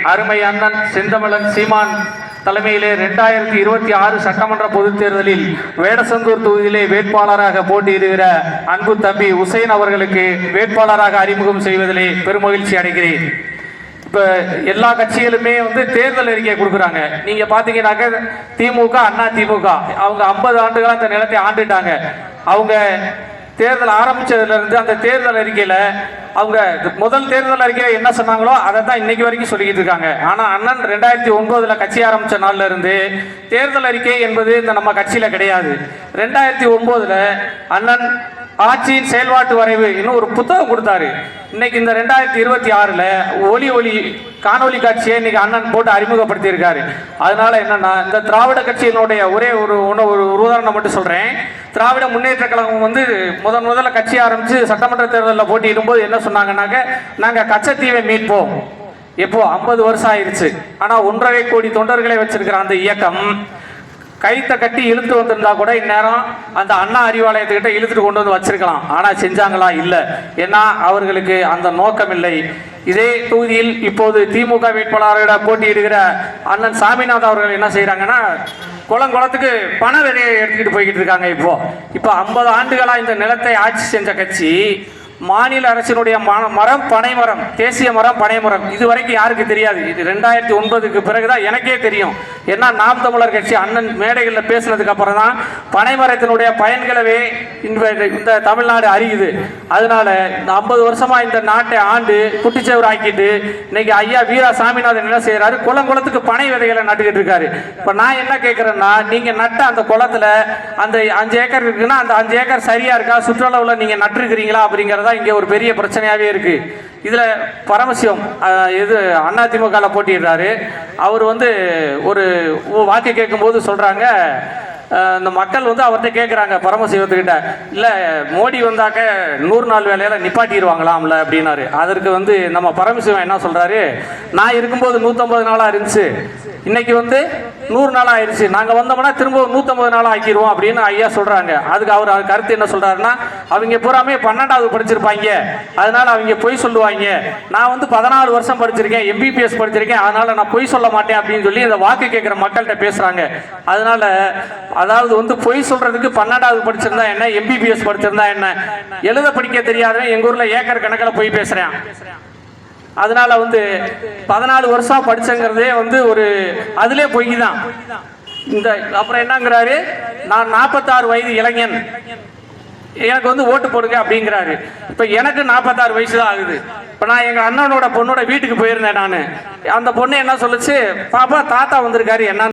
அருமை அண்ணன் செந்தமிழன் சீமான் தலைமையிலே 2026 சட்டமன்ற பொதுத் தேர்தலில் வேடசந்தூர் தொகுதியிலே வேட்பாளராக போட்டியிடுகிற அன்பு தம்பி உசைன் அவர்களுக்கு வேட்பாளராக அறிமுகம் செய்வதிலே பெருமகிழ்ச்சி அடைகிறேன். இப்போ எல்லா கட்சிகளுமே தேர்தல் அறிக்கை கொடுக்குறாங்க. நீங்கள் பார்த்தீங்கன்னாக்க திமுக, அண்ணா திமுக அவங்க 50 ஆண்டுகளாக அந்த நிலத்தை ஆண்டுட்டாங்க. அவங்க தேர்தல் ஆரம்பிச்சதுலேருந்து அந்த தேர்தல் அறிக்கையில் அவங்க முதல் தேர்தல் அறிக்கையில் என்ன சொன்னாங்களோ அதை தான் இன்னைக்கு வரைக்கும் சொல்லிக்கிட்டு இருக்காங்க. ஆனால் அண்ணன் 2009 கட்சி ஆரம்பித்த நாளில் இருந்து தேர்தல் அறிக்கை என்பது இந்த நம்ம கட்சியில் கிடையாது. 2009 அண்ணன் ஆட்சியின் செயல்பாட்டு வரைவு இன்னும் ஒரு புத்தகம் கொடுத்தாரு. இன்னைக்கு இந்த 2026 ஒளி காணொலி காட்சியை இன்னைக்கு அண்ணன் போட்டு அறிமுகப்படுத்தியிருக்காரு. அதனால என்னன்னா, இந்த திராவிட கட்சியினுடைய ஒரே ஒரு உதாரணம் மட்டும் சொல்றேன். திராவிட முன்னேற்ற கழகம் முதல்ல கட்சி ஆரம்பிச்சு சட்டமன்ற தேர்தலில் போட்டியிடும் போது என்ன சொன்னாங்கன்னாக்க, நாங்கள் கச்சத்தீவை மீட்போம். எப்போ 50 வருஷம் ஆயிடுச்சு. ஆனால் 1.5 கோடி தொண்டர்களை வச்சிருக்கிற அந்த இயக்கம் கைத்தை கட்டி இழுத்து வந்திருந்தா கூட இந்நேரம் அந்த அண்ணா அறிவாலயத்துக்கிட்ட இழுத்துட்டு கொண்டு வந்து வச்சிருக்கலாம். ஆனால் செஞ்சாங்களா? இல்லை. ஏன்னா அவர்களுக்கு அந்த நோக்கம் இல்லை. இதே தொகுதியில் இப்போது திமுக வேட்பாளரோட போட்டியிடுகிற அண்ணன் சாமிநாதன் அவர்கள் என்ன செய்யறாங்கன்னா, குளத்துக்கு பண விதையை எடுத்துக்கிட்டு போய்கிட்டு இருக்காங்க. இப்போ 50 ஆண்டுகளா இந்த நிலத்தை ஆட்சி செஞ்ச கட்சி மாநில அரசினுடைய மரம் பனைமரம், தேசிய மரம் பனைமரம் இதுவரைக்கும் யாருக்கு தெரியாது. இது 2009க்கு பிறகுதான் எனக்கே தெரியும். ஏன்னா நாம் தமிழர் கட்சி அண்ணன் மேடைகளில் பேசுனதுக்கு அப்புறம் தான் பனைமரத்தினுடைய பயன்களவே இந்த தமிழ்நாடு அறியுது. அதனால இந்த 50 வருஷமா இந்த நாட்டை ஆண்டு குட்டிச்சவர் ஆக்கிட்டு இன்னைக்கு ஐயா வீரா சாமிநாதன் என்ன செய்யறாரு, குளத்துக்கு பனை விதைகளை நட்டுக்கிட்டு இருக்காரு. இப்ப நான் என்ன கேட்கிறேன்னா, நீங்க நட்ட அந்த குளத்துல அந்த 5 ஏக்கர் இருக்குன்னா அந்த 5 ஏக்கர் சரியா இருக்கா, சுற்றுலாவில் நீங்க நட்டுருக்கிறீங்களா அப்படிங்கிறத இங்கே ஒரு பெரிய பிரச்சனையாகவே இருக்கு. இதில் பரமசிவம் இது அதிமுக போட்டிடுறாரு. அவர் ஒரு வாக்கு கேட்கும்போது சொல்கிறாங்க, இந்த மக்கள் அவர்கிட்ட கேட்குறாங்க பரமசிவத்துக்கிட்ட, இல்லை மோடி வந்தாக்க 100 நாள் வேலையில் நிப்பாட்டிடுவாங்களாம்ல அப்படின்னாரு. அதற்கு நம்ம பரமசிவம் என்ன சொல்கிறாரு, நான் இருக்கும்போது 150 நாளாக இருந்துச்சு, இன்னைக்கு 100 நாள் ஆயிடுச்சு, நாங்கள் வந்தோம்னா திரும்ப 150 நாள் ஆக்கிடுவோம் அப்படின்னு ஐயா சொல்கிறாங்க. அதுக்கு அவர் கருத்து என்ன சொல்கிறாருன்னா, அவங்க பூராமே 12வது படிச்சிருப்பாங்க, அதனால அவங்க பொய் சொல்லுவாங்க. நான் 14 வருஷம் படிச்சிருக்கேன், MBBS படிச்சிருக்கேன், அதனால நான் பொய் சொல்ல மாட்டேன் அப்படின்னு சொல்லி இந்த வாக்கு கேட்குற மக்கள்கிட்ட பேசுகிறாங்க. அதனால அதாவது பொய் சொல்றதுக்கு 12வது படிச்சிருந்தா என்ன, MBBS படிச்சிருந்தா என்ன, எழுத படிக்க தெரியாதவன் எங்கள் ஊரில் ஏக்கர் கணக்கில் போய் பேசுகிறேன். அதனால 14 வருஷம் படிச்சங்கிறதே ஒரு அதிலே பொய் தான். இந்த அப்புறம் என்னங்கிறாரு, நான் 46 வயது இளைஞன், எனக்கு ஓட்டு போடுங்க அப்படிங்கிறாரு. இப்ப எனக்கு 46 வயசு தான் ஆகுது. இப்ப நான் எங்க அண்ணனோட பொண்ணோட வீட்டுக்கு போயிருந்தேன். நான் அந்த பொண்ணு என்ன சொல்லுச்சு, பாப்பா தாத்தா வந்திருக்காரு என்ன